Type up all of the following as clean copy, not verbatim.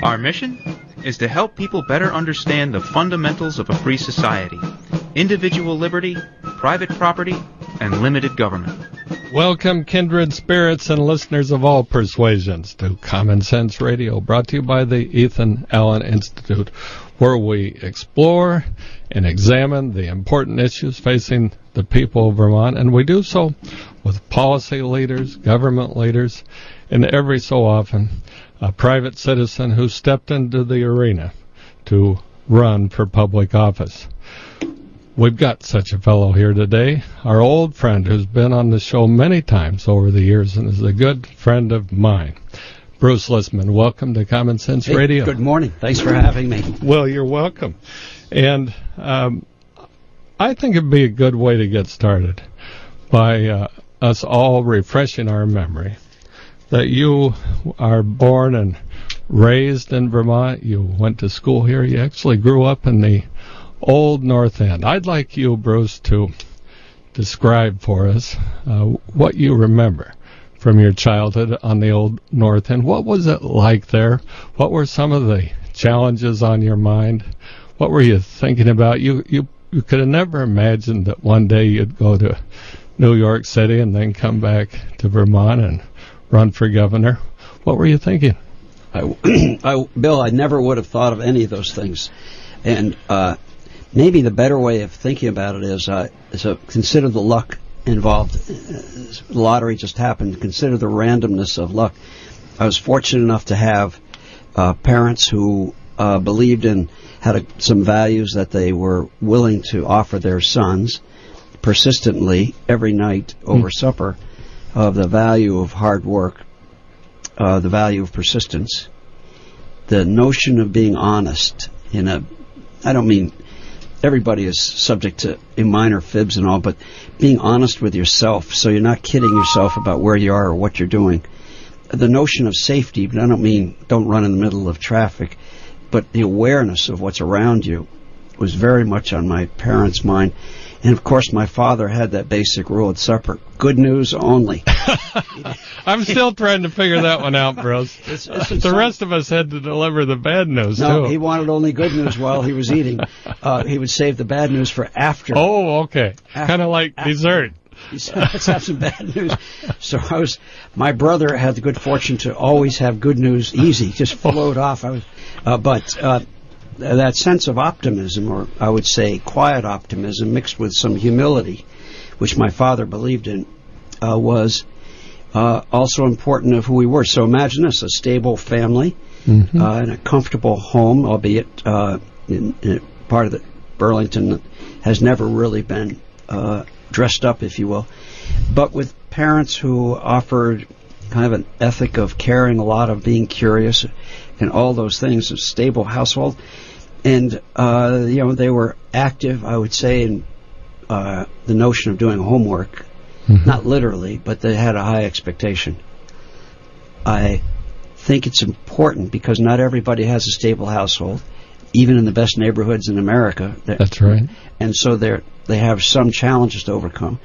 Our mission is to help people better understand the fundamentals of a free society: individual liberty, private property, and limited government. Welcome, kindred spirits and listeners of all persuasions, to Common Sense Radio, brought to you by the Ethan Allen Institute, where we explore and examine the important issues facing the people of Vermont, and we do so with policy leaders, government leaders, and every so often a private citizen who stepped into the arena to run for public office. We've got such a fellow here today, our old friend who's been on the show many times over the years and is a good friend of mine. Bruce Lisman, welcome to Common Sense Radio. Good morning. Thanks for having me. Well, you're welcome. And I think it'd be a good way to get started by us all refreshing our memory that you are born and raised in Vermont. You went to school here. You actually grew up in the old North End. I'd like you, Bruce, to describe for us what you remember from your childhood on the old North End. What was it like there? What were some of the challenges on your mind? What were you thinking about? You could have never imagined that one day you'd go to New York City and then come back to Vermont and run for governor. What were you thinking? Bill, I never would have thought of any of those things. And maybe the better way of thinking about it is consider the luck involved. The lottery just happened. Consider the randomness of luck. I was fortunate enough to have parents who believed in, had some values that they were willing to offer their sons persistently every night over supper, of the value of hard work, the value of persistence, the notion of being honest I don't mean everybody is subject to minor fibs and all, but being honest with yourself so you're not kidding yourself about where you are or what you're doing. The notion of safety, but I don't mean don't run in the middle of traffic, but the awareness of what's around you was very much on my parents' mind. And, of course, my father had that basic rule at supper: good news only. I'm still trying to figure that one out, Bruce. The rest of us had to deliver the bad news, too. No, he wanted only good news while he was eating. He would save the bad news for after. Oh, okay. Kind of like dessert. He said, let's have some bad news. So my brother had the good fortune to always have good news easy, just flowed off. That sense of optimism, or I would say quiet optimism, mixed with some humility, which my father believed in, was also important of who we were. So imagine this: a stable family in a comfortable home, albeit in part of Burlington that has never really been dressed up, if you will, but with parents who offered kind of an ethic of caring, a lot of being curious, and all those things. A stable household. And, they were active, I would say, in the notion of doing homework. Not literally, but they had a high expectation. I think it's important because not everybody has a stable household, even in the best neighborhoods in America. That's right. And so they have some challenges to overcome.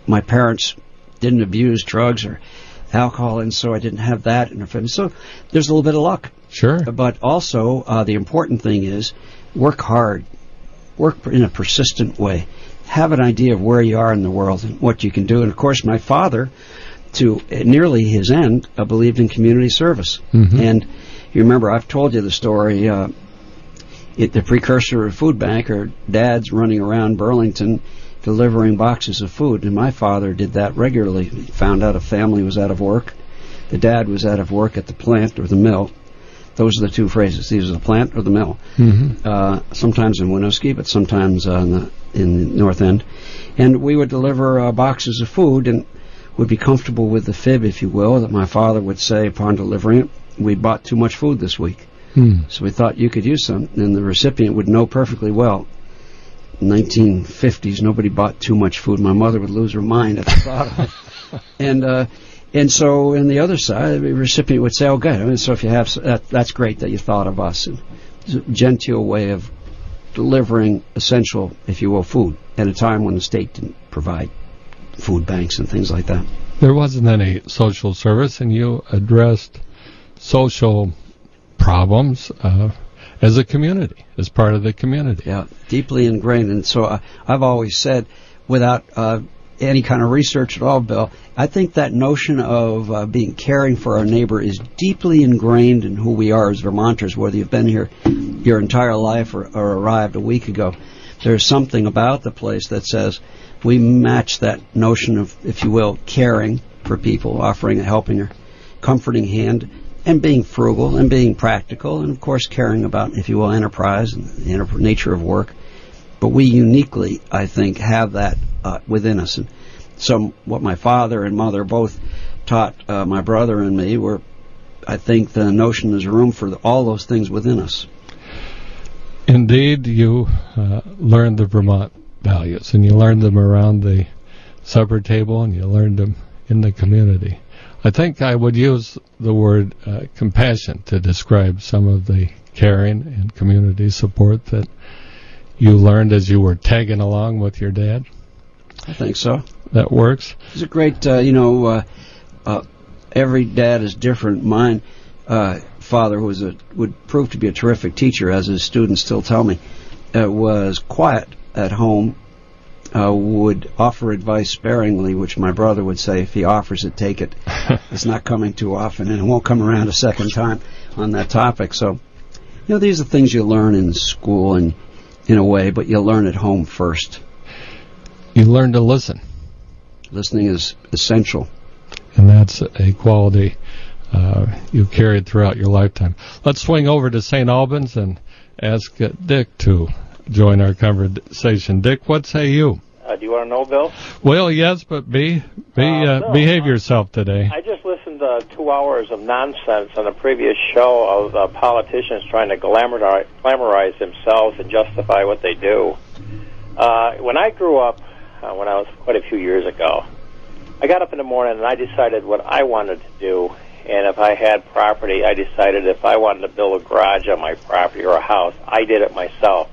My parents didn't abuse drugs or alcohol, and so I didn't have that in our family. So there's a little bit of luck. Sure. But also, the important thing is work hard, work in a persistent way, have an idea of where you are in the world and what you can do. And, of course, my father, to nearly his end, believed in community service. And you remember, I've told you the story, the precursor of food bank, or dads running around Burlington delivering boxes of food. And my father did that regularly. He found out a family was out of work. The dad was out of work at the plant or the mill. Those are the two phrases. These are the plant or the mill. Sometimes in Winooski, but sometimes in the North End. And we would deliver boxes of food and would be comfortable with the fib, if you will, that my father would say upon delivering it, we bought too much food this week. So we thought you could use some. And the recipient would know perfectly well. 1950s, nobody bought too much food. My mother would lose her mind at the thought of it. And so, on the other side, the recipient would say, "Oh, good. I mean, so if you have that's great that you thought of us." And it's a genteel way of delivering essential, if you will, food at a time when the state didn't provide food banks and things like that. There wasn't any social service, and you addressed social problems as a community, as part of the community. Yeah, deeply ingrained. And so I've always said, without any kind of research at all, Bill, I think that notion of being caring for our neighbor is deeply ingrained in who we are as Vermonters, whether you've been here your entire life or arrived a week ago. There's something about the place that says we match that notion of, if you will, caring for people, offering a helping or comforting hand, and being frugal and being practical, and of course caring about, if you will, enterprise and the nature of work. But we uniquely, I think, have that within us. And so what my father and mother both taught my brother and me were, I think, the notion there's room for all those things within us. Indeed, you learned the Vermont values, and you learned them around the supper table, and you learned them in the community. I think I would use the word compassion to describe some of the caring and community support that you learned as you were tagging along with your dad. I think so. That works. It's a great, every dad is different. Mine, father, would prove to be a terrific teacher, as his students still tell me, was quiet at home, would offer advice sparingly, which my brother would say, if he offers it, take it. It's not coming too often, and it won't come around a second time on that topic. So, these are things you learn in school and in a way, but you learn at home first. You learn to listen. Listening is essential. And that's a quality you've carried throughout your lifetime. Let's swing over to St. Albans and ask Dick to join our conversation. Dick, what say you? Do you want to know, Bill? Well, yes, but behave yourself today. I just listened to 2 hours of nonsense on a previous show of politicians trying to glamorize themselves and justify what they do. When I grew up, when I was quite a few years ago, I got up in the morning and I decided what I wanted to do. And if I had property, I decided if I wanted to build a garage on my property or a house, I did it myself.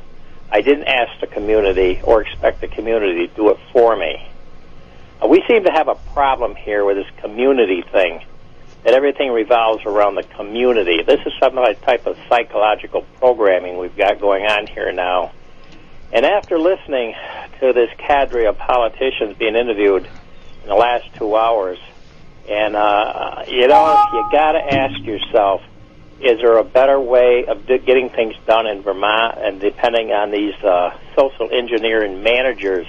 I didn't ask the community or expect the community to do it for me. We seem to have a problem here with this community thing, that everything revolves around the community. This is some type of psychological programming we've got going on here now. And after listening to this cadre of politicians being interviewed in the last 2 hours, and, you got to ask yourself, is there a better way of getting things done in Vermont, and depending on these social engineering managers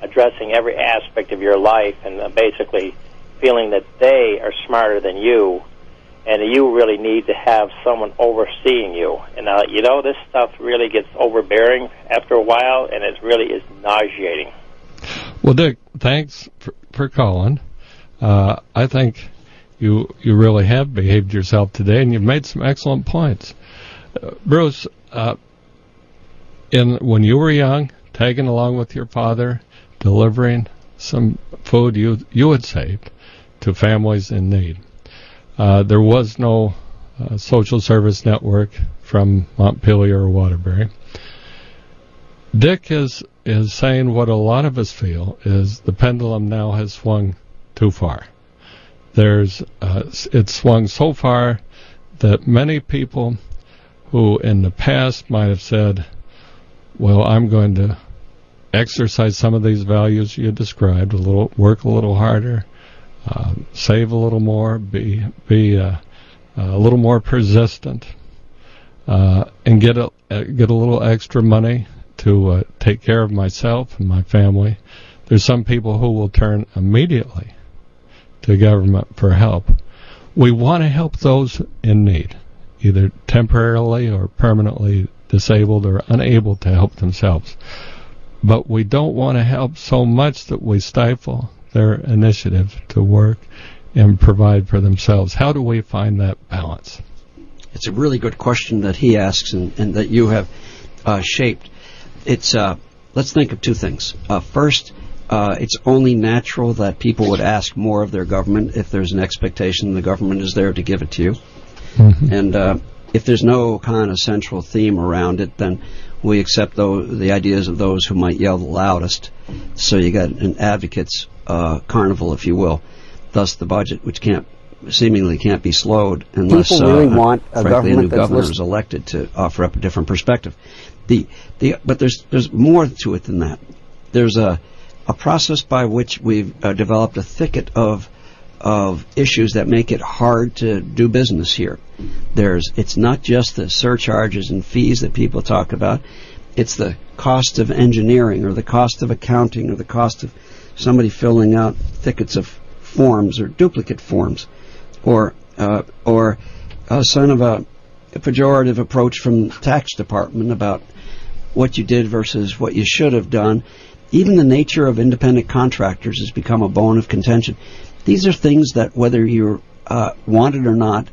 addressing every aspect of your life and basically feeling that they are smarter than you, and you really need to have someone overseeing you. And, this stuff really gets overbearing after a while, and it really is nauseating. Well, Dick, thanks for calling. I think you really have behaved yourself today, and you've made some excellent points. Bruce, when you were young, tagging along with your father, delivering some food you had saved to families in need. There was no social service network from Montpelier or Waterbury. Dick is saying what a lot of us feel is the pendulum now has swung too far. It's swung so far that many people who in the past might have said, well, I'm going to exercise some of these values you described, work a little harder, save a little more, be a little more persistent, and get a little extra money to take care of myself and my family. There's some people who will turn immediately to government for help. We want to help those in need, either temporarily or permanently disabled or unable to help themselves. But we don't want to help so much that we stifle their initiative to work and provide for themselves. How do we find that balance? It's a really good question that he asks and that you have shaped. It's let's think of two things. First, it's only natural that people would ask more of their government if there's an expectation the government is there to give it to you. Mm-hmm. And if there's no kind of central theme around it, then we accept the ideas of those who might yell the loudest. So you got an advocate's carnival, if you will. Thus the budget, which can't seemingly can't be slowed unless people really want a frankly, government a new that's governor is elected to offer up a different perspective. But there's more to it than that. There's a process by which we've developed a thicket of issues that make it hard to do business here. It's not just the surcharges and fees that people talk about. It's the cost of engineering, or the cost of accounting, or the cost of somebody filling out thickets of forms or duplicate forms, or some of a pejorative approach from the tax department about what you did versus what you should have done. Even the nature of independent contractors has become a bone of contention. These are things that, whether you want it or not,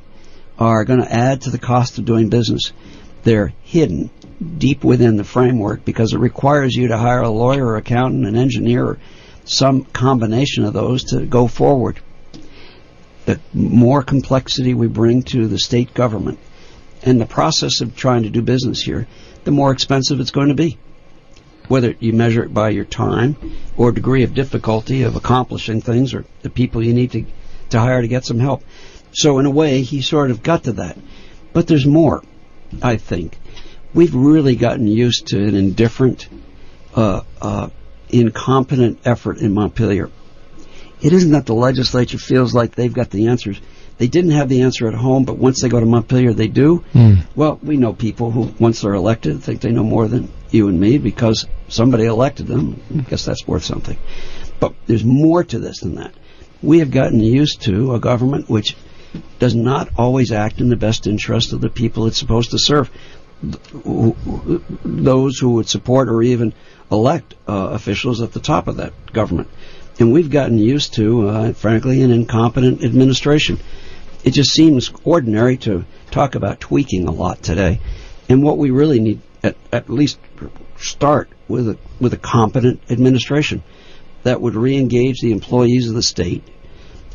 are going to add to the cost of doing business. They're hidden deep within the framework because it requires you to hire a lawyer or accountant, an engineer, or some combination of those to go forward. The more complexity we bring to the state government and the process of trying to do business here, the more expensive it's going to be, whether you measure it by your time or degree of difficulty of accomplishing things or the people you need to hire to get some help. So in a way, he sort of got to that. But there's more, I think. We've really gotten used to an indifferent, incompetent effort in Montpelier. It isn't that the legislature feels like they've got the answers. They didn't have the answer at home, but once they go to Montpelier, they do. Well, we know people who, once they're elected, think they know more than you and me because somebody elected them. I guess that's worth something. But there's more to this than that. We have gotten used to a government which does not always act in the best interest of the people it's supposed to serve, those who would support or even elect officials at the top of that government. And we've gotten used to, frankly, an incompetent administration. It just seems ordinary to talk about tweaking a lot today. And what we really need, at least start with a competent administration that would re-engage the employees of the state.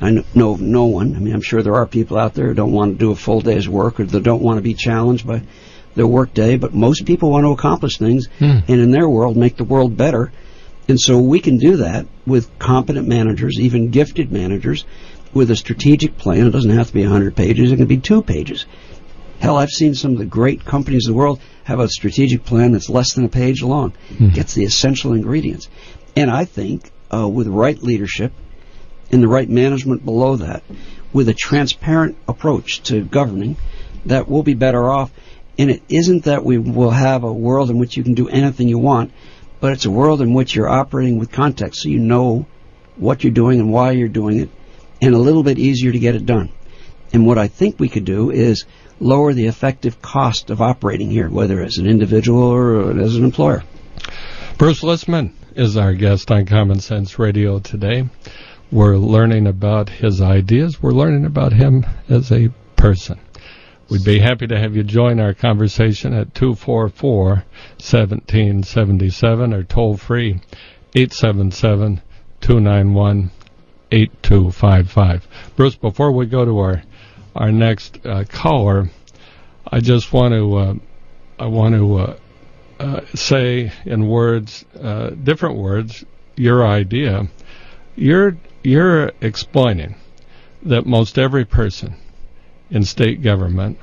I know of no one. I mean, I'm sure there are people out there who don't want to do a full day's work or that don't want to be challenged by their work day, but most people want to accomplish things and in their world make the world better. And so we can do that with competent managers, even gifted managers, with a strategic plan. It doesn't have to be 100 pages. It can be 2 pages. Hell, I've seen some of the great companies in the world have a strategic plan that's less than a page long. Gets the essential ingredients. And I think with the right leadership and the right management below that, with a transparent approach to governing, that we'll be better off. And it isn't that we will have a world in which you can do anything you want, but it's a world in which you're operating with context, so you know what you're doing and why you're doing it, and a little bit easier to get it done. And what I think we could do is lower the effective cost of operating here, whether as an individual or as an employer. Bruce Lisman is our guest on Common Sense Radio today. We're learning about his ideas. We're learning about him as a person. We'd be happy to have you join our conversation at 244-1777 or toll-free 877-291-8255. Bruce, before we go to our next caller, I just want to say in words, different words, your idea. You're explaining that most every person in state government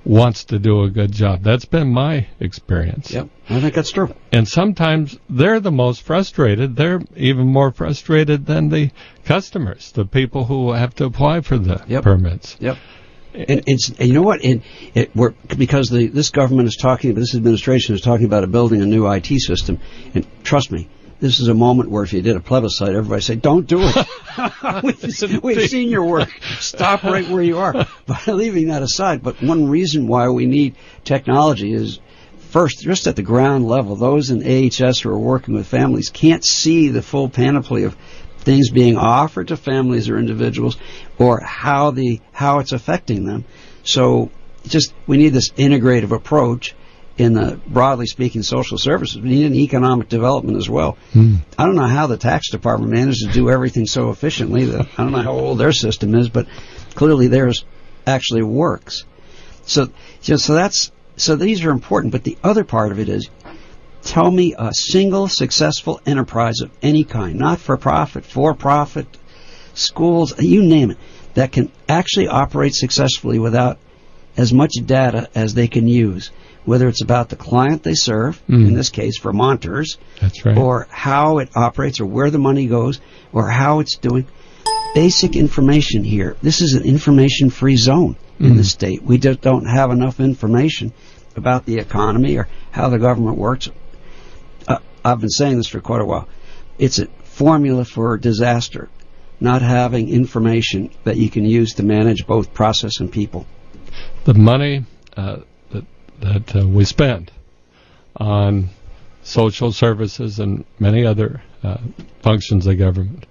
wants to do a good job. That's been my experience. Yep, I think that's true. And sometimes they're the most frustrated. They're even more frustrated than the customers, the people who have to apply for the permits. Yep. And you know what? Because this government is talking, this administration is talking about building a new IT system. And trust me, this is a moment where if you did a plebiscite, everybody say, "Don't do it." We've seen your work. Stop right where you are. But leaving that aside, but one reason why we need technology is, first, just at the ground level, those in AHS who are working with families can't see the full panoply of things being offered to families or individuals, or how it's affecting them. So, we need this integrative approach in the, broadly speaking, social services. We need an economic development as well. I don't know how the tax department manages to do everything so efficiently. I don't know how old their system is, but clearly theirs actually works. So these are important. But the other part of it is, tell me a single successful enterprise of any kind, not for profit, schools, you name it, that can actually operate successfully without as much data as they can use, whether it's about the client they serve, in this case Vermonters, That's right. or how it operates or where the money goes or how it's doing. Basic information here. This is an information-free zone in the state. We just don't have enough information about the economy or how the government works. I've been saying this for quite a while. It's a formula for disaster, not having information that you can use to manage both process and people. The money that we spend on social services and many other functions of government,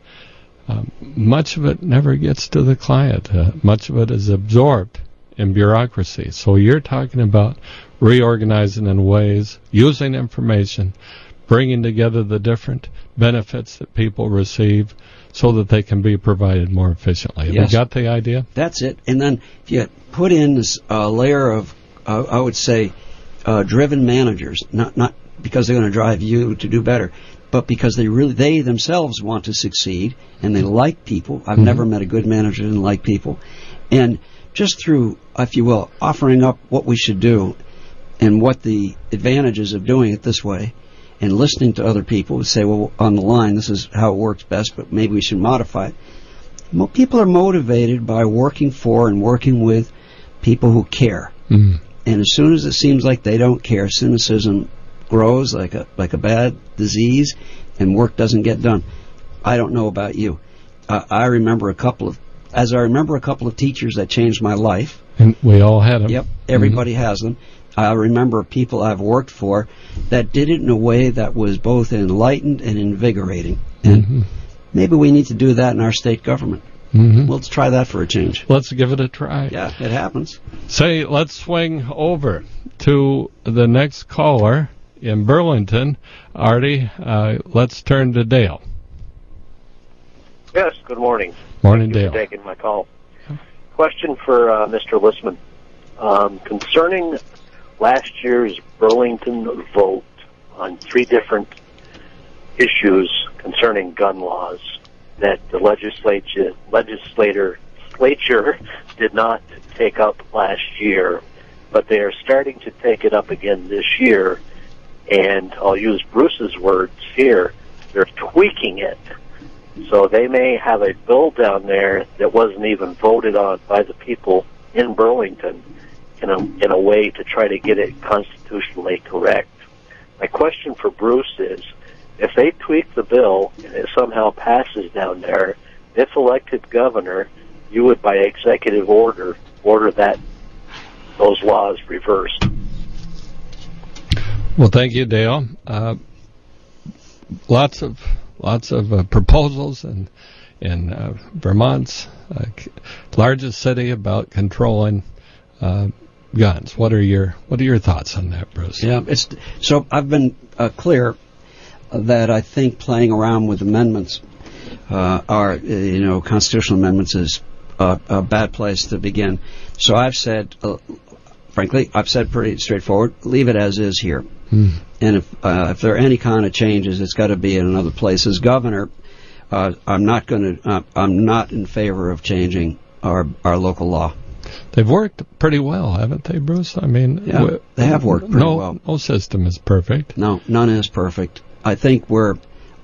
much of it never gets to the client. Much of it is absorbed in bureaucracy. So you're talking about reorganizing in ways, using information, bringing together the different benefits that people receive so that they can be provided more efficiently. Have you got the idea? That's it. And then if you put in this layer of, I would say, driven managers, not because they're going to drive you to do better, but because they themselves want to succeed and they like people. I've never met a good manager who didn't like people. And just through, if you will, offering up what we should do and what the advantages of doing it this way, and listening to other people who say, well, on the line, this is how it works best, but maybe we should modify it. People are motivated by working for and working with people who care. And as soon as it seems like they don't care, cynicism grows like a bad disease, and work doesn't get done. I don't know about you. I remember a couple of teachers that changed my life. And we all had them. Yep, everybody has them. I remember people I've worked for that did it in a way that was both enlightened and invigorating. And maybe we need to do that in our state government. Let's try that for a change. Let's give it a try. Yeah, it happens. Say, let's swing over to the next caller in Burlington. Artie, let's turn to Dale. Yes, good morning. Morning, Thank you Dale. for taking my call. Question for Mr. Lisman. Concerning last year's Burlington vote on 3 different issues concerning gun laws that the legislature did not take up last year, but they are starting to take it up again this year, and I'll use Bruce's words here, they're tweaking it. So they may have a bill down there that wasn't even voted on by the people in Burlington in a way to try to get it constitutionally correct. My question for Bruce is, if they tweak the bill and it somehow passes down there, if elected governor, you would by executive order that those laws reversed. Well, thank you, Dale. Lots of proposals in Vermont's largest city about controlling guns. What are your thoughts on that, Bruce? Yeah, so I've been clear that I think playing around with amendments constitutional amendments is a bad place to begin. So I've said, frankly, pretty straightforward, leave it as is here. And if there are any kind of changes, it's got to be in another place. As governor, I'm not in favor of changing our local law. They've worked pretty well, haven't they, Bruce? I mean, yeah, they have worked pretty well. No system is perfect. No, none is perfect. I think we're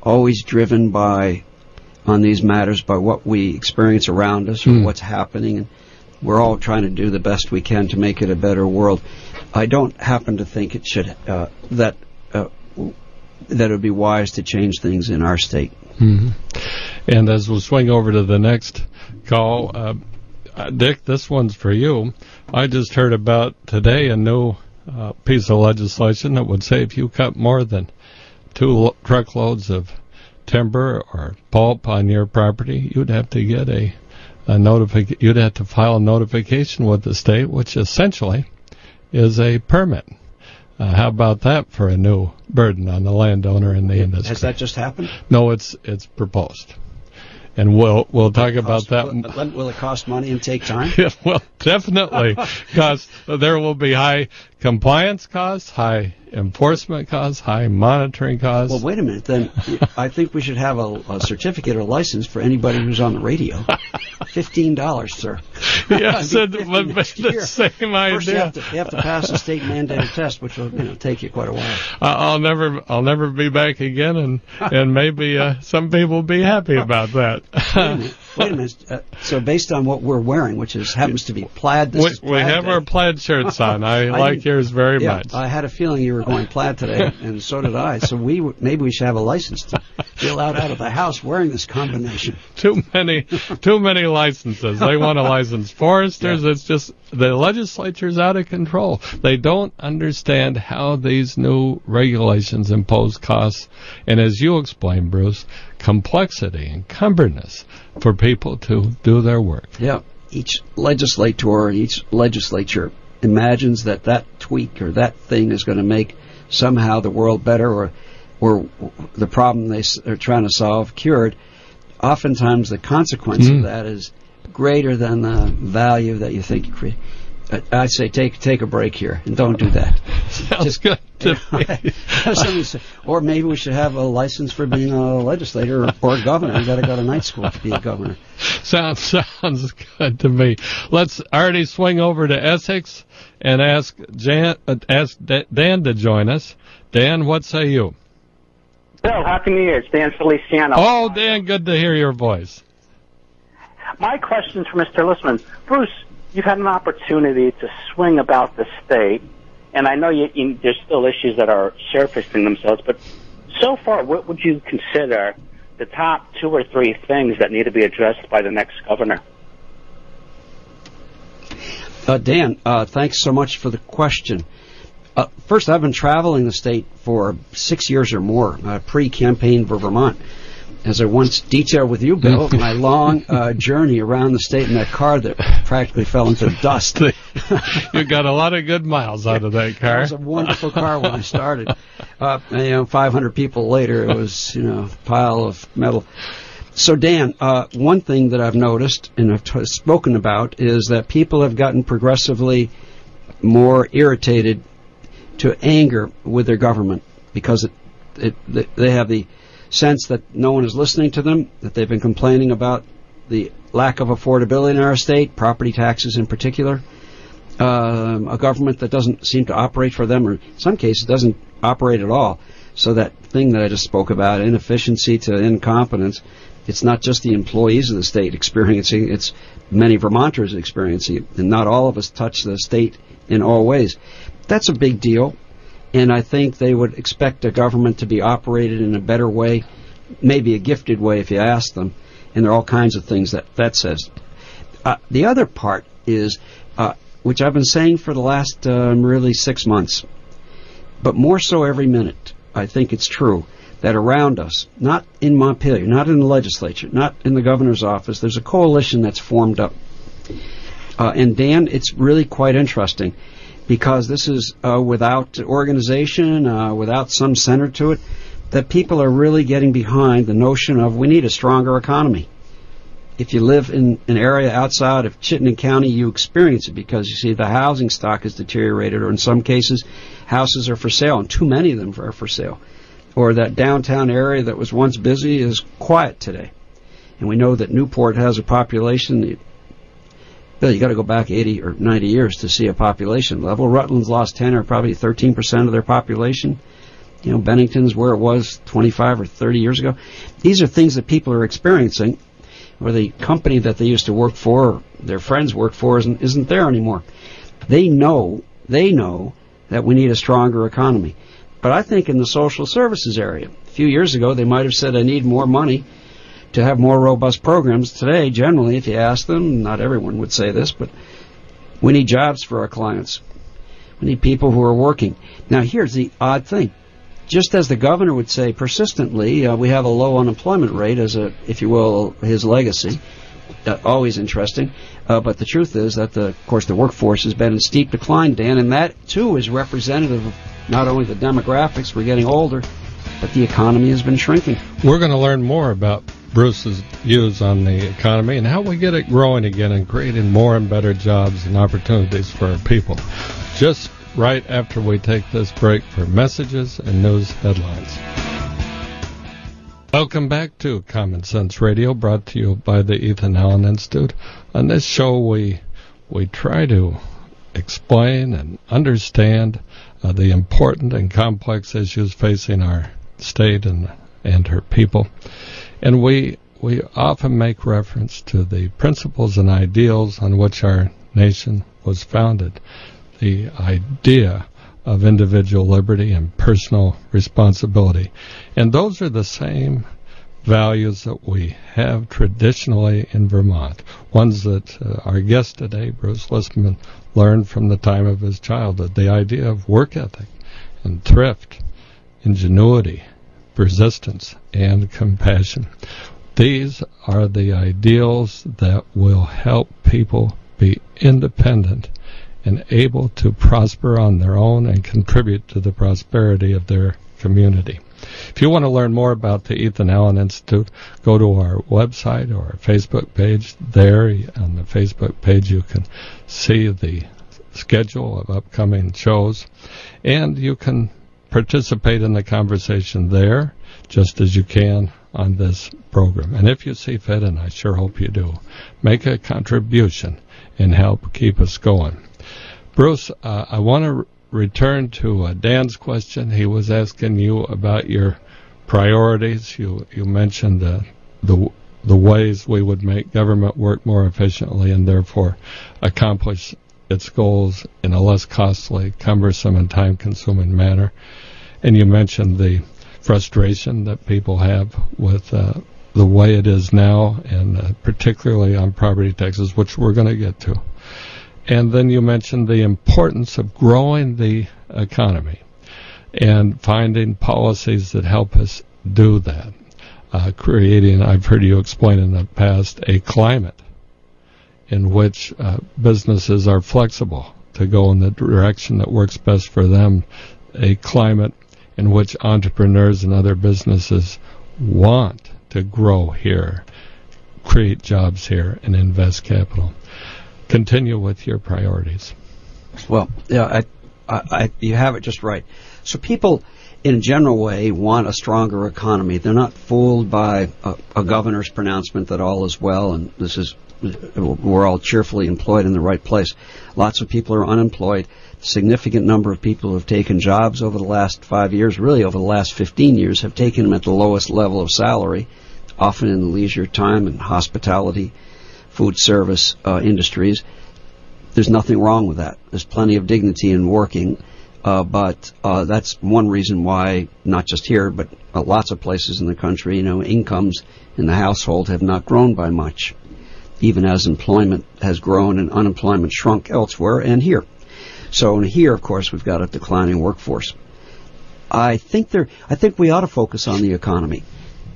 always driven on these matters by what we experience around us or what's happening, and we're all trying to do the best we can to make it a better world. I don't happen to think it should that it would be wise to change things in our state. And as we'll swing over to the next call, Dick, this one's for you. I just heard about today a new piece of legislation that would say if you cut more than 2 truckloads of timber or pulp on your property, you'd have to get you'd have to file a notification with the state, which essentially is a permit. How about that for a new burden on the landowner and the industry? Has that just happened? No, it's proposed. And we'll talk about that. Will it cost money and take time? Yeah, well, definitely, because there will be high compliance costs, high enforcement costs, high monitoring costs. Well, wait a minute. Then I think we should have a certificate or license for anybody who's on the radio. $15, sir. Yes, but the same idea. First, you have to pass a state mandated test, which will take you quite a while. I'll never be back again, and maybe some people will be happy about that. Wait a minute. So based on what we're wearing, which happens to be plaid, we have our plaid shirts on. I like yours very much. I had a feeling you were going plaid today, and so did I. So maybe we should have a license to be allowed out of the house wearing this combination. Too many licenses. They want to license foresters. Yeah. It's just the legislature's out of control. They don't understand how these new regulations impose costs, and as you explained, Bruce, complexity and cumberness for people to do their work. Yeah. Each legislator, each legislature imagines that tweak or that thing is going to make somehow the world better or the problem they're trying to solve cured. Oftentimes the consequence of that is greater than the value that you think you create. I'd say take a break here and don't do that. Sounds good to me. Or maybe we should have a license for being a legislator or a governor. You got to go to night school to be a governor. Sounds good to me. Let's already swing over to Essex and ask Dan to join us. Dan, what say you? Bill, Happy New Year. It's Dan Feliciano. Oh, Dan, good to hear your voice. My question is for Mr. Lisman. Bruce, you've had an opportunity to swing about the state, and I know there's still issues that are surfacing themselves, but so far, what would you consider the top 2 or 3 things that need to be addressed by the next governor? Dan, thanks so much for the question. First, I've been traveling the state for 6 years or more, pre-campaign for Vermont. As I once detailed with you, Bill, my long journey around the state in that car that practically fell into dust. You got a lot of good miles out of that car. It was a wonderful car when I started. 500 people later, it was a pile of metal. So, Dan, one thing that I've noticed and I've spoken about is that people have gotten progressively more irritated to anger with their government because they have the sense that no one is listening to them, that they've been complaining about the lack of affordability in our state, property taxes in particular, a government that doesn't seem to operate for them, or in some cases doesn't operate at all. So that thing that I just spoke about, inefficiency to incompetence, it's not just the employees of the state experiencing, it's many Vermonters experiencing it, and not all of us touch the state in all ways. That's a big deal. And I think they would expect a government to be operated in a better way, maybe a gifted way if you ask them. And there are all kinds of things that says. The other part is, which I've been saying for the last really 6 months, but more so every minute, I think it's true, that around us, not in Montpelier, not in the legislature, not in the governor's office, there's a coalition that's formed up. And Dan, it's really quite interesting. Because this is without organization, without some center to it, that people are really getting behind the notion of we need a stronger economy. If you live in an area outside of Chittenden County, you experience it because you see the housing stock is deteriorated, or in some cases, houses are for sale, and too many of them are for sale. Or that downtown area that was once busy is quiet today. And we know that Newport has a population. Bill, you got to go back 80 or 90 years to see a population level. Rutland's lost 10 or probably 13% of their population. Bennington's where it was 25 or 30 years ago. These are things that people are experiencing, or the company that they used to work for, or their friends work for, isn't there anymore. They know that we need a stronger economy. But I think in the social services area, a few years ago, they might have said, I need more money to have more robust programs. Today, generally, if you ask them, not everyone would say this, but we need jobs for our clients. We need people who are working. Now, here's the odd thing. Just as the governor would say persistently, we have a low unemployment rate as if you will, his legacy. Always interesting. But the truth is that, of course, the workforce has been in steep decline, Dan, and that, too, is representative of not only the demographics, we're getting older, but the economy has been shrinking. We're going to learn more about Bruce's views on the economy and how we get it growing again and creating more and better jobs and opportunities for our people. Just right after we take this break for messages and news headlines. Welcome back to Common Sense Radio, brought to you by the Ethan Allen Institute. On this show, we try to explain and understand the important and complex issues facing our state and her people. And we often make reference to the principles and ideals on which our nation was founded. The idea of individual liberty and personal responsibility. And those are the same values that we have traditionally in Vermont, ones that our guest today, Bruce Lisman, learned from the time of his childhood. The idea of work ethic and thrift, ingenuity, persistence, and compassion. These are the ideals that will help people be independent and able to prosper on their own and contribute to the prosperity of their community. If you want to learn more about the Ethan Allen Institute, go to our website or our Facebook page. There on the Facebook page you can see the schedule of upcoming shows, and you can participate in the conversation there just as you can on this program. And if you see fit, and I sure hope you do, make a contribution and help keep us going. Bruce, I want to return to Dan's question. He was asking you about your priorities. You mentioned the ways we would make government work more efficiently and therefore accomplish its goals in a less costly, cumbersome, and time-consuming manner. And you mentioned the frustration that people have with the way it is now, and particularly on property taxes, which we're going to get to. And then you mentioned the importance of growing the economy and finding policies that help us do that, creating, I've heard you explain in the past, a climate in which businesses are flexible to go in the direction that works best for them, a climate in which entrepreneurs and other businesses want to grow here, create jobs here, and invest capital. Continue with your priorities. Well, yeah, you have it just right. So people, in a general way, want a stronger economy. They're not fooled by a governor's pronouncement that all is well and we're all cheerfully employed in the right place. Lots of people are unemployed. A significant number of people who have taken jobs over the last 5 years, really over the last 15 years, have taken them at the lowest level of salary, often in the leisure time and hospitality, food service industries. There's nothing wrong with that. There's plenty of dignity in working, but that's one reason why, not just here, but lots of places in the country, incomes in the household have not grown by much, even as employment has grown and unemployment shrunk elsewhere and here. So here, of course, we've got a declining workforce. I think we ought to focus on the economy.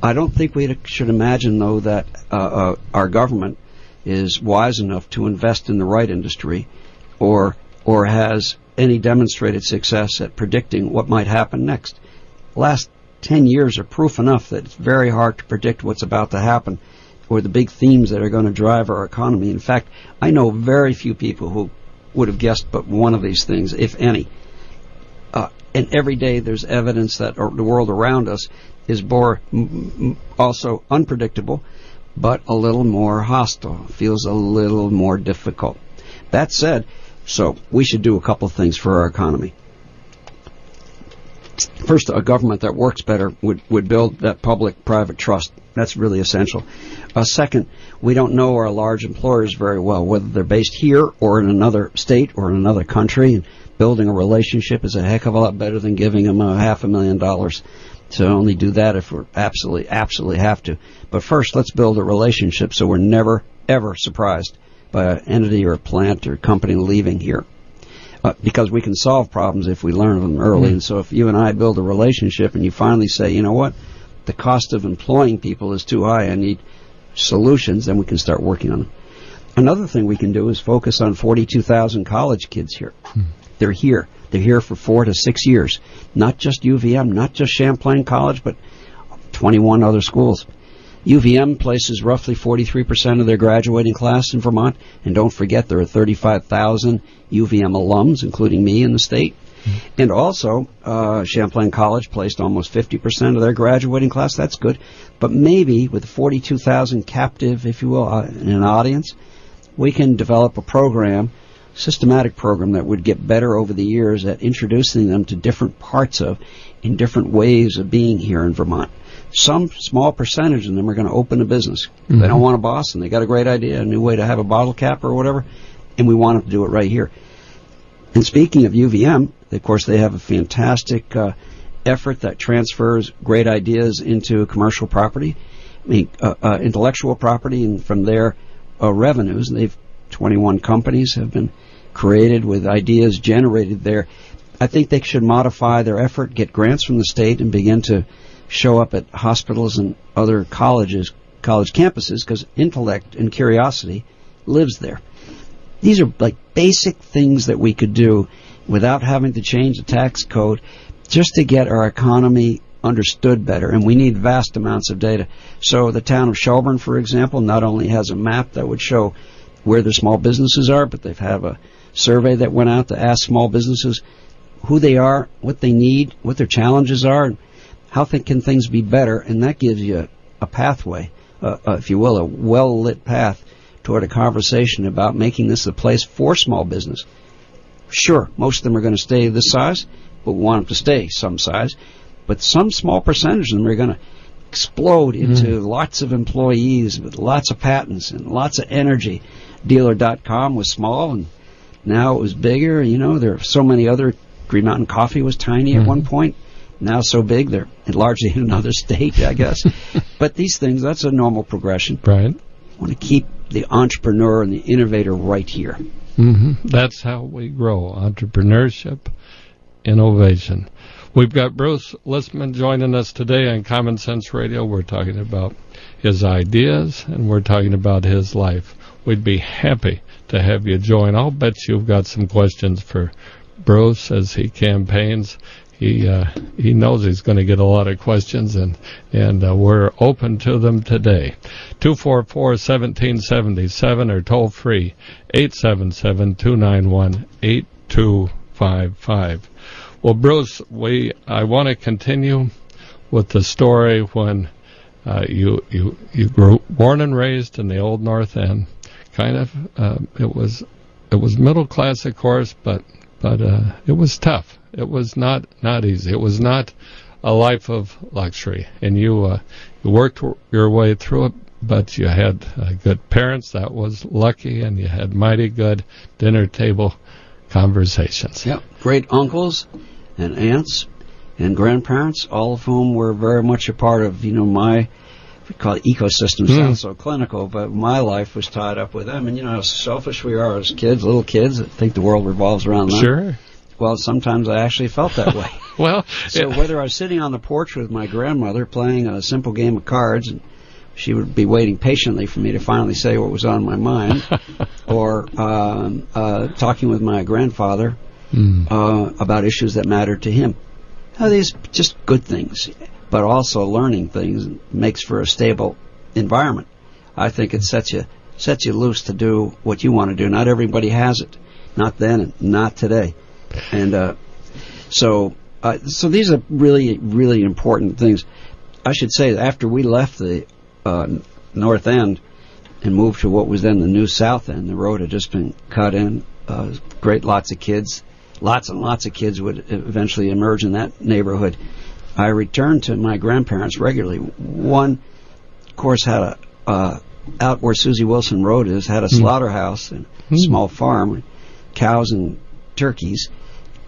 I don't think we should imagine, though, that our government is wise enough to invest in the right industry or has any demonstrated success at predicting what might happen next. The last 10 years are proof enough that it's very hard to predict what's about to happen or the big themes that are going to drive our economy. In fact, I know very few people who would have guessed but one of these things, if any. And every day there's evidence that the world around us is also unpredictable, but a little more hostile, feels a little more difficult. That said, so we should do a couple of things for our economy. First, a government that works better would build that public-private trust. That's really essential. Second, we don't know our large employers very well, whether they're based here or in another state or in another country. And building a relationship is a heck of a lot better than giving them $500,000. So only do that if we're absolutely have to. But first, let's build a relationship so we're never, ever surprised by an entity or a plant or company leaving here. Because we can solve problems if we learn them early. And so if you and I build a relationship and you finally say, you know what, the cost of employing people is too high, I need solutions, then we can start working on them. Another thing we can do is focus on 42,000 college kids here. They're here. They're here for 4 to 6 years. Not just UVM, not just Champlain College, but 21 other schools. UVM places roughly 43% of their graduating class in Vermont, and don't forget there are 35,000 UVM alums, including me, in the state. And also, Champlain College placed almost 50% of their graduating class. That's good. But maybe with 42,000 captive, if you will, in an audience, we can develop a program, systematic program, that would get better over the years at introducing them to different parts of and different ways of being here in Vermont. Some small percentage of them are going to open a business. Mm-hmm. They don't want a boss, and they got a great idea, a new way to have a bottle cap or whatever, and we want them to do it right here. And speaking of UVM, of course, they have a fantastic effort that transfers great ideas into commercial property, intellectual property, and from their revenues. They've 21 companies have been created with ideas generated there. I think they should modify their effort, get grants from the state, and begin to show up at hospitals and other college campuses, because intellect and curiosity lives there. These are like basic things that we could do without having to change the tax code, just to get our economy understood better. And we need vast amounts of data. So the town of Shelburne, for example, not only has a map that would show where the small businesses are, but they have a survey that went out to ask small businesses who they are, what they need, what their challenges are, and how can things be better. And that gives you a pathway, if you will, a well-lit path toward a conversation about making this a place for small business. Sure, most of them are going to stay this size, but we want them to stay some size. But some small percentage of them are going to explode into lots of employees with lots of patents and lots of energy. Dealer.com was small, and now it was bigger. You know, there are so many other. Green Mountain Coffee was tiny at one point. Now so big, they're largely in another state, I guess. But these things, that's a normal progression. Right. I want to keep the entrepreneur and the innovator right here. Mm-hmm. That's how we grow. Entrepreneurship, innovation. We've got Bruce Lisman joining us today on Common Sense Radio. We're talking about his ideas, and we're talking about his life. We'd be happy to have you join. I'll bet you've got some questions for Bruce as he campaigns. He knows he's going to get a lot of questions, and we're open to them today. 244-1777 or toll free 877-291-8255. Well, Bruce, I want to continue with the story when you grew born and raised in the old North End. Kind of it was middle class, of course, but it was tough. It was not easy. It was not a life of luxury, and you worked your way through it. But you had good parents. That was lucky, and you had mighty good dinner table conversations. Yep, great uncles and aunts and grandparents, all of whom were very much a part of my. We call it ecosystem. Sounds so clinical, but my life was tied up with them. And you know how selfish we are as kids, little kids that think the world revolves around them. Sure. Well, sometimes I actually felt that way. Well, so whether I was sitting on the porch with my grandmother playing a simple game of cards, and she would be waiting patiently for me to finally say what was on my mind, or talking with my grandfather about issues that mattered to him. Now, these just good things, but also learning things makes for a stable environment. I think it sets you loose to do what you want to do. Not everybody has it. Not then and not today. And so these are really, really important things. I should say, after we left the North End and moved to what was then the new South End, the road had just been cut in. Lots and lots of kids would eventually emerge in that neighborhood. I returned to my grandparents regularly. One, of course, had out where Susie Wilson Road is, had a slaughterhouse and a small farm with cows and turkeys.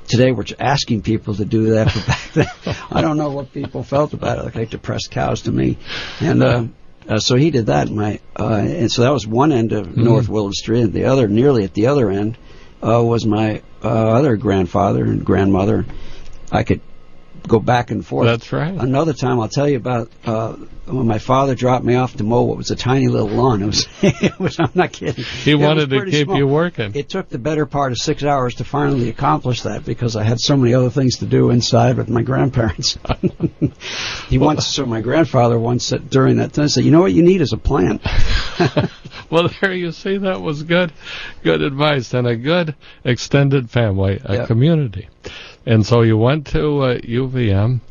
Today we're asking people to do that, but back then I don't know what people felt about it. Like they depressed cows to me. And so he did that. And so that was one end of North Willard Street, and the other, nearly at the other end, was my other grandfather and grandmother. I could go back and forth. That's right. Another time I'll tell you about when my father dropped me off to mow what was a tiny little lawn. It was I'm not kidding. He wanted to keep you working. It took the better part of 6 hours to finally accomplish that because I had so many other things to do inside with my grandparents. So my grandfather once said during that time, said, "You know what you need is a plan." Well, there you see, that was good advice and a good extended family, a community. And so you went to UVM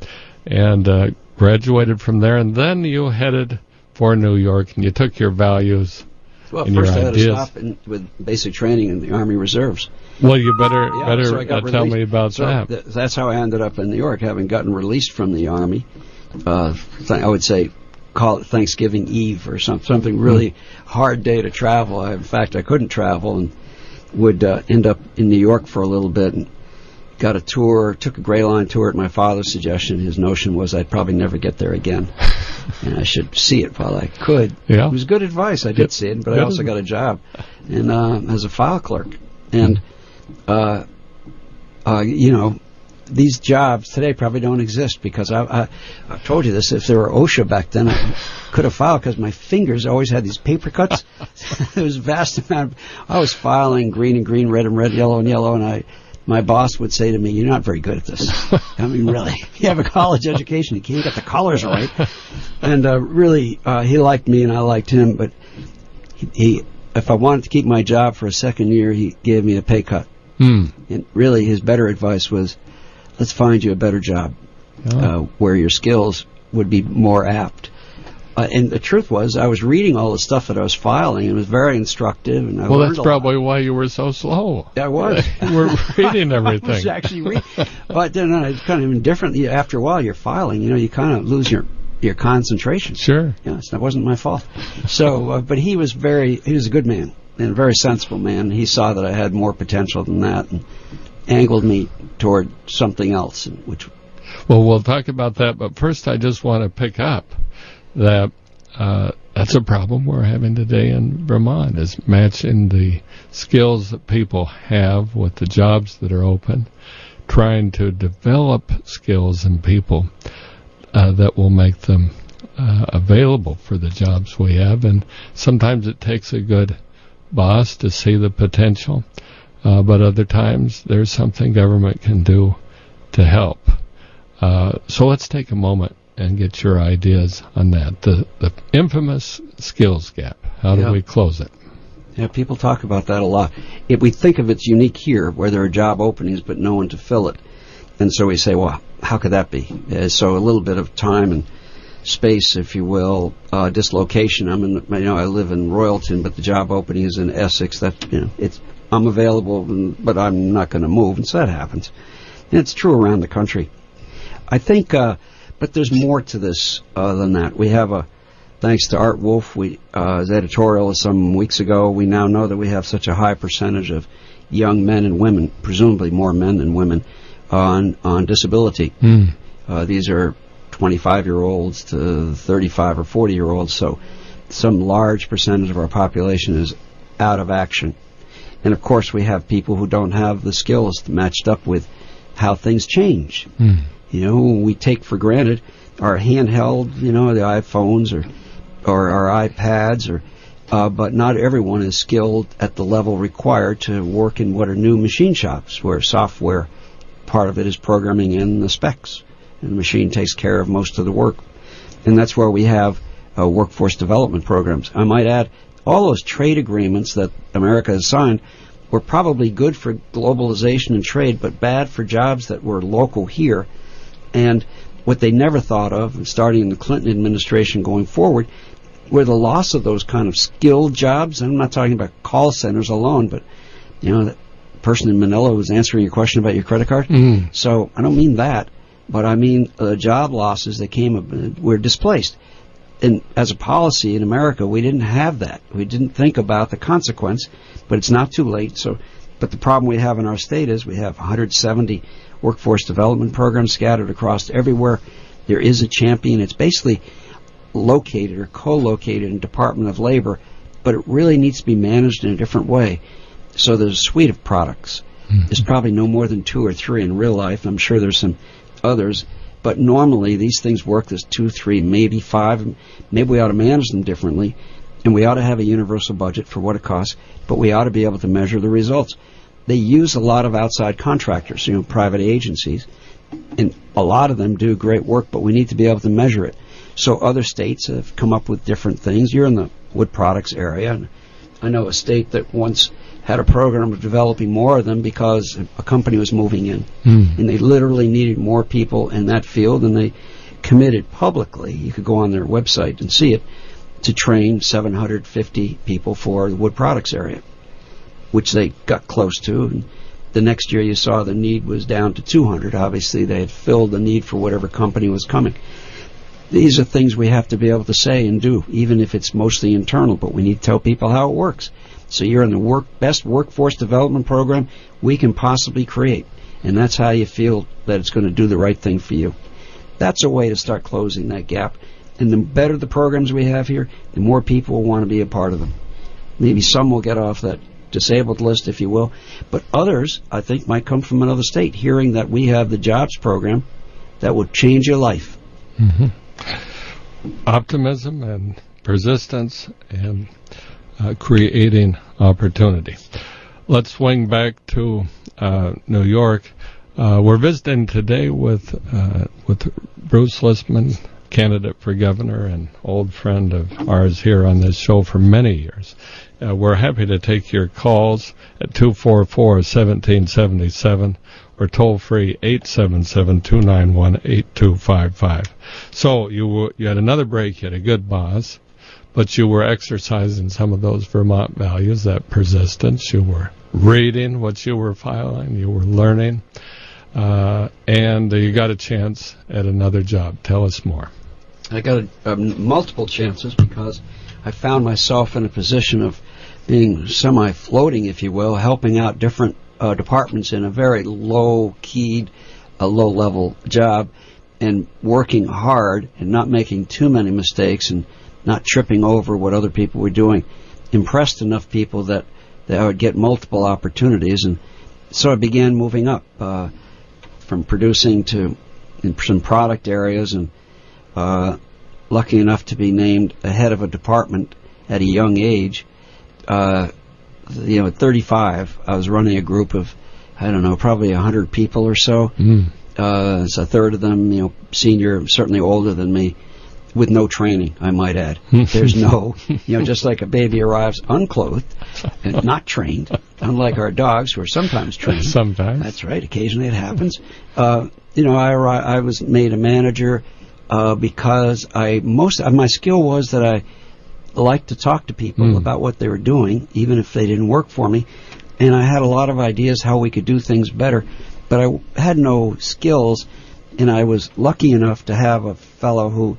and graduated from there, and then you headed for New York, and you took your values well, and your ideas. Well, first I had to stop with basic training in the Army Reserves. Well, you better tell me about that. That's how I ended up in New York, having gotten released from the Army. I would say call it Thanksgiving Eve or something really hard day to travel. In fact, I couldn't travel and would end up in New York for a little bit and got a tour, took a Gray Line tour at my father's suggestion. His notion was I'd probably never get there again, and I should see it while I could. Yeah. It was good advice. I did see it, but I also got a job as a file clerk. And, these jobs today probably don't exist because I told you this. If there were OSHA back then, I could have filed because my fingers always had these paper cuts. There was a vast amount. I was filing green and green, red and red, yellow and yellow, and my boss would say to me, "You're not very good at this." I mean, really, you have a college education, you can't get the colors right. And really, he liked me and I liked him, but he if I wanted to keep my job for a second year, he gave me a pay cut. And really, his better advice was, let's find you a better job where your skills would be more apt. And the truth was, I was reading all the stuff that I was filing, and it was very instructive. And I learned that's probably why you were so slow. I was. You were reading everything. I was actually reading. But then it's kind of indifferent. After a while, you're filing. You kind of lose your concentration. Sure. Yes, that wasn't my fault. So, but he was a good man and a very sensible man. He saw that I had more potential than that and angled me toward something else. Well, we'll talk about that, but first I just want to pick up that that's a problem we're having today in Vermont, is matching the skills that people have with the jobs that are open, trying to develop skills in people that will make them available for the jobs we have. And sometimes it takes a good boss to see the potential, but other times there's something government can do to help. So let's take a moment and get your ideas on that. The infamous skills gap. How do we close it? Yeah, people talk about that a lot. We think of it's unique here, where there are job openings but no one to fill it. And so we say, well, how could that be? So a little bit of time and space, if you will, dislocation. I live in Royalton, but the job opening is in Essex. I'm available, but I'm not going to move, and so that happens. And it's true around the country. I think, but there's more to this than that. We have thanks to Art Wolf, his editorial some weeks ago, we now know that we have such a high percentage of young men and women, presumably more men than women, on disability. These are 25-year-olds to 35 or 40-year-olds, so some large percentage of our population is out of action. And, of course, we have people who don't have the skills matched up with how things change. We take for granted our handheld, the iPhones or our iPads, but not everyone is skilled at the level required to work in what are new machine shops, where software, part of it is programming in the specs, and the machine takes care of most of the work. And that's where we have workforce development programs. I might add, all those trade agreements that America has signed were probably good for globalization and trade, but bad for jobs that were local here. And what they never thought of, starting in the Clinton administration going forward, were the loss of those kind of skilled jobs. And I'm not talking about call centers alone, but, that person in Manila was answering your question about your credit card. So I don't mean that, but I mean job losses that were displaced. And as a policy in America, we didn't have that. We didn't think about the consequence, but it's not too late. But the problem we have in our state is we have 170 workforce development programs scattered across everywhere. There is a champion. It's basically located or co-located in Department of Labor, but it really needs to be managed in a different way. So there's a suite of products. There's probably no more than 2 or 3 in real life. I'm sure there's some others. But normally these things work as 2, 3, maybe 5. Maybe we ought to manage them differently, and we ought to have a universal budget for what it costs, but we ought to be able to measure the results. They use a lot of outside contractors, private agencies, and a lot of them do great work, but we need to be able to measure it. So other states have come up with different things. You're in the wood products area, and I know a state that once had a program of developing more of them because a company was moving in, and they literally needed more people in that field, and they committed publicly, you could go on their website and see it, to train 750 people for the wood products area, which they got close to. And the next year you saw the need was down to 200. Obviously they had filled the need for whatever company was coming. These are things we have to be able to say and do, even if it's mostly internal, but we need to tell people how it works. So you're in the best workforce development program we can possibly create, and that's how you feel that it's going to do the right thing for you. That's a way to start closing that gap. And the better the programs we have here, the more people will want to be a part of them. Maybe some will get off that disabled list, if you will, but others, I think, might come from another state, hearing that we have the jobs program that would change your life. Mm-hmm. Optimism and persistence and creating opportunity. Let's swing back to New York. We're visiting today with Bruce Lisman, candidate for governor and old friend of ours here on this show for many years. We're happy to take your calls at 244-1777 or toll-free 877-291-8255. So you had another break, you had a good boss, but you were exercising some of those Vermont values, that persistence. You were reading what you were filing, you were learning, and you got a chance at another job. Tell us more. I got multiple chances because I found myself in a position of being semi-floating, if you will, helping out different departments in a very low-keyed, low-level job, and working hard and not making too many mistakes and not tripping over what other people were doing. Impressed enough people that I would get multiple opportunities, and so I began moving up from producing to in some product areas, and lucky enough to be named head of a department at a young age. At 35, I was running a group of, probably 100 people or so. It's a third of them, senior, certainly older than me, with no training, I might add. There's no, just like a baby arrives unclothed and not trained, unlike our dogs who are sometimes trained. Sometimes. That's right. Occasionally it happens. I was made a manager because my skill was that I liked to talk to people about what they were doing, even if they didn't work for me. And I had a lot of ideas how we could do things better, but I had no skills, and I was lucky enough to have a fellow who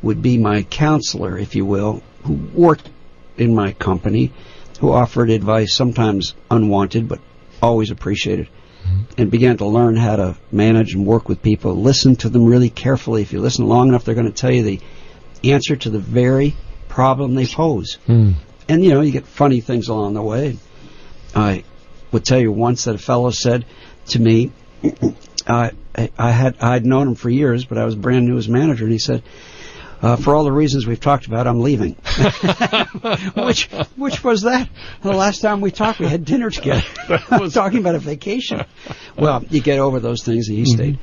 would be my counselor, if you will, who worked in my company, who offered advice, sometimes unwanted, but always appreciated, and began to learn how to manage and work with people, listen to them really carefully. If you listen long enough, they're going to tell you the answer to the very problem they pose. And, you get funny things along the way. I would tell you once that a fellow said to me, I'd known him for years, but I was brand new as manager, and he said, for all the reasons we've talked about, I'm leaving. Which was that? The last time we talked, we had dinner together. Talking about a vacation. Well, you get over those things, and he stayed.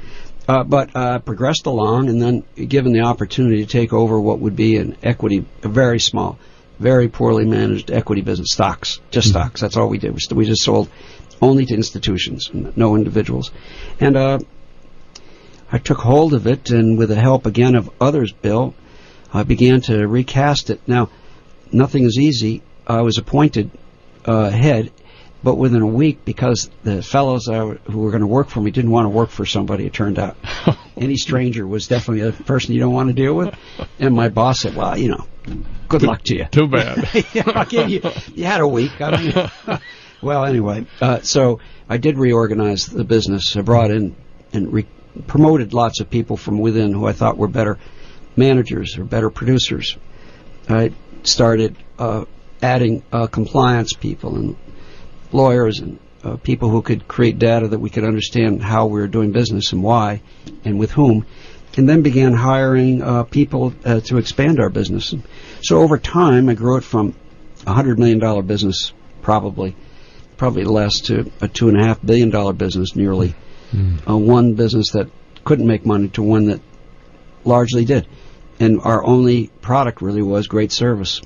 But progressed along, and then given the opportunity to take over what would be a very small, very poorly managed equity business, stocks, just stocks. That's all we did. We just sold only to institutions, no individuals. And I took hold of it, and with the help again of others, Bill, I began to recast it. Now, nothing is easy. I was appointed head, but within a week, because the fellows who were going to work for me didn't want to work for somebody, it turned out. Any stranger was definitely a person you don't want to deal with. And my boss said, well, good luck to you. Too bad. You had a week. Well, anyway, so I did reorganize the business. I brought in and promoted lots of people from within who I thought were better managers or better producers. I started adding compliance people and lawyers and people who could create data that we could understand how we were doing business and why and with whom, and then began hiring people to expand our business. So over time, I grew it from a $100 million business, probably less, to a $2.5 billion business, nearly. One business that couldn't make money to one that largely did. And our only product really was great service.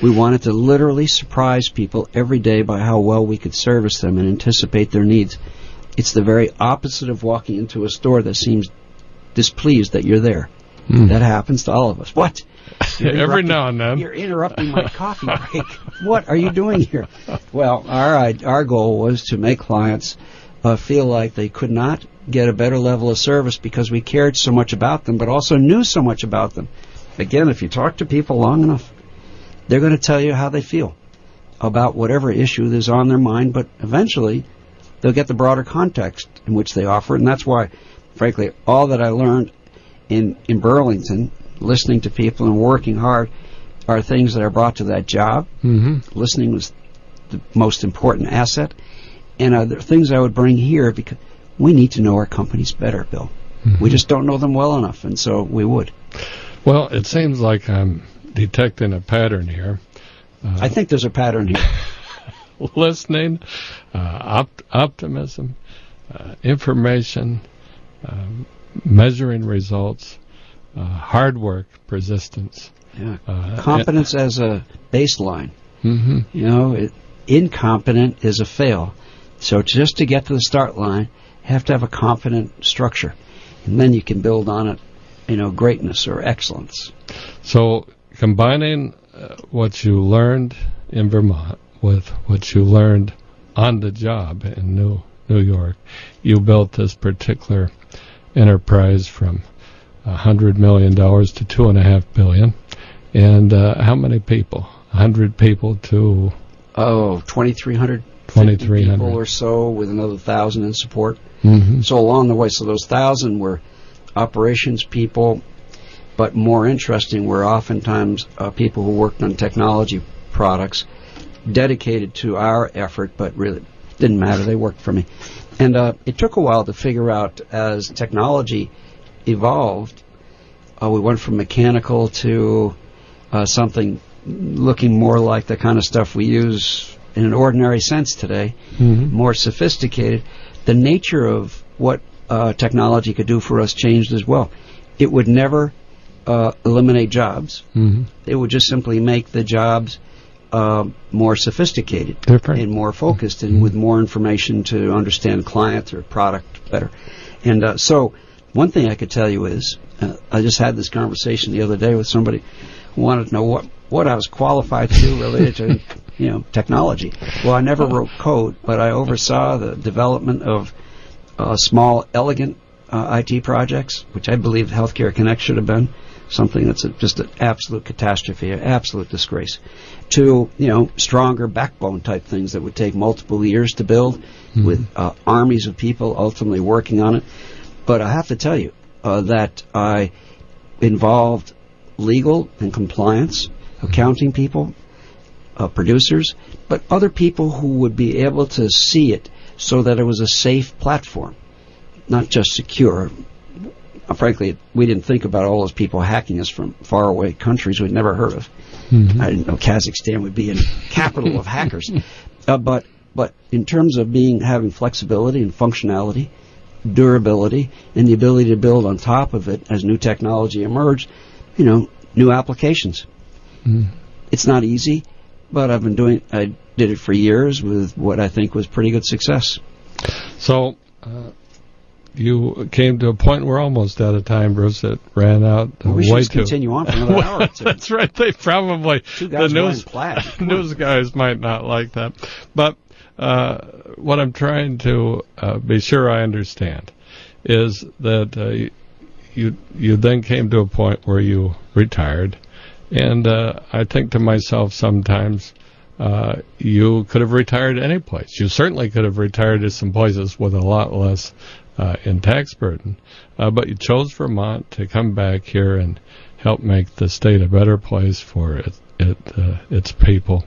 We wanted to literally surprise people every day by how well we could service them and anticipate their needs. It's the very opposite of walking into a store that seems displeased that you're there. That happens to all of us. What? Every now and then. You're interrupting my coffee break. What are you doing here? Well, our goal was to make clients feel like they could not get a better level of service because we cared so much about them, but also knew so much about them. Again, if you talk to people long enough, they're going to tell you how they feel about whatever issue is on their mind, but eventually they'll get the broader context in which they offer it. And that's why, frankly, all that I learned in Burlington, listening to people and working hard, are things that I brought to that job. Listening was the most important asset. And there are things I would bring here because we need to know our companies better, Bill. We just don't know them well enough, and so we would. Well, it seems like I'm detecting a pattern here. I think there's a pattern here. Listening, optimism, information, measuring results, hard work, persistence. Competence as a baseline. You know, incompetent is a fail. So just to get to the start line, you have to have a competent structure. And then you can build on it, greatness or excellence. So combining what you learned in Vermont with what you learned on the job in New York, you built this particular enterprise from $100 million to $2.5 billion. And how many people? 100 people to 2,300 people or so, with another 1,000 in support. So along the way, so those 1,000 were operations people, but more interesting were oftentimes people who worked on technology products, dedicated to our effort, but really didn't matter. They worked for me. And it took a while to figure out, as technology evolved, we went from mechanical to something looking more like the kind of stuff we use in an ordinary sense today, more sophisticated. The nature of what technology could do for us changed as well. It would never eliminate jobs. It would just simply make the jobs more sophisticated, different, and more focused, and with more information to understand client or product better. And so one thing I could tell you is, I just had this conversation the other day with somebody who wanted to know what I was qualified to do related to technology. Well, I never wrote code, but I oversaw the development of small, elegant IT projects, which I believe Healthcare Connect should have been, something that's just an absolute catastrophe, an absolute disgrace, to stronger backbone type things that would take multiple years to build, with armies of people ultimately working on it. But I have to tell you that I involved legal and compliance, accounting people, producers, but other people who would be able to see it so that it was a safe platform, not just secure. Frankly, we didn't think about all those people hacking us from faraway countries we'd never heard of. I didn't know Kazakhstan would be a capital of hackers. But in terms of having flexibility and functionality, durability, and the ability to build on top of it as new technology emerged, new applications. It's not easy, but I did it for years with what I think was pretty good success. So you came to a point, we're almost out of time, Bruce. It ran out. We should just continue on for another hour or two. That's right. They probably, two guys the news guys might not like that. But what I'm trying to be sure I understand is that you then came to a point where you retired. And I think to myself sometimes, you could have retired any place. You certainly could have retired to some places with a lot less in tax burden. But you chose Vermont to come back here and help make the state a better place for its people.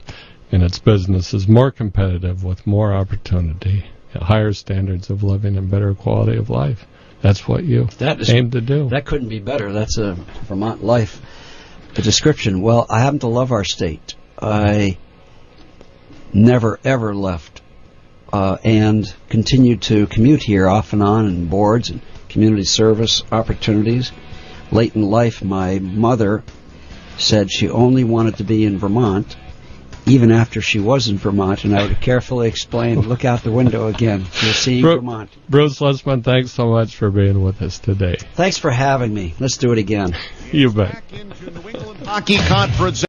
and its businesses more competitive with more opportunity, higher standards of living, and better quality of life. That's what you aim to do. That couldn't be better. That's a Vermont life description. Well, I happen to love our state. I never, ever left and continued to commute here off and on in boards and community service opportunities. Late in life, my mother said she only wanted to be in Vermont even after she was in Vermont, and I would carefully explain, look out the window again. You'll see Vermont. Bruce Lisman, thanks so much for being with us today. Thanks for having me. Let's do it again. You bet. Hockey Conference.